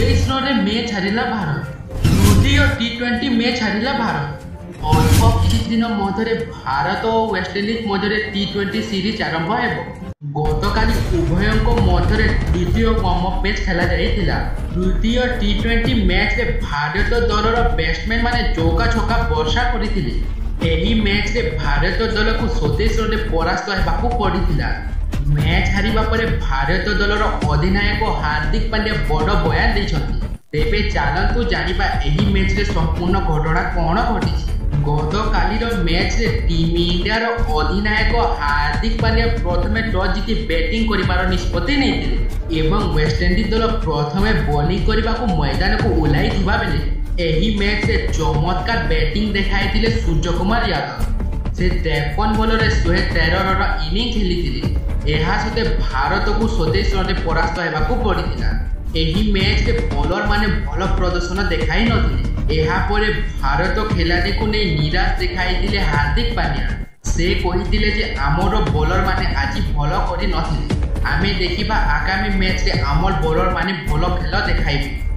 27 run match हारिला Bharat. तृतीय टी20 match हारिला Bharat. अल्प किछि दिन मध्य भारत और वेस्टइंडीज मध्य टी20 सीरीज आरंभ हेबो। गतकाली उभयंक मध्य द्वितीय वार्म अप मैच खेला जाइथिला। तृतीय टी20 मैच रे भारत दलर बैट्समैन माने चौका छक्का वर्षा करिथिले। एही मैच रे भारत दल को 27 रन परास्त हेबाकू पड़िथिला। मैच हारिबा परे भारत दलर अधिनायक हार्दिक पांड्या बड़ बयान दैछन्ति। तेबे चलतु जानिबा एही मैच रे संपूर्ण घटना कोन घटिछि। गतकालीर मैच रे टीम इंडियार अधिनायक हार्दिक पांड्या प्रथमे टॉस जीति बैटिंग करिबार निष्पत्ति नैथिले एवं वेस्टइंडीज दल प्रथमे बॉलिंग करिबाकू मैदान को ओह्लाई थिबा बेले एही मैच रे चमत्कार बैटिंग देखाइथिले सूर्यकुमार यादव। से 53 बॉल रे 113 रन इनिंग खेलिथिले। एहा सते भारत को 27 रन परास्त हेबाकू पड़िथिला। एही मैच रे बॉलर माने भल प्रदर्शन देखाई नथिले। एहा परे भारत खेलाड़ी को नै निराश देखाइथिले हार्दिक पांड्या। से कहिथिले जे आमर बॉलर माने आज भल करि नथिले। आमे देखिबा आगामी मैच रे आमर बॉलर माने भल खेल देखाइबे।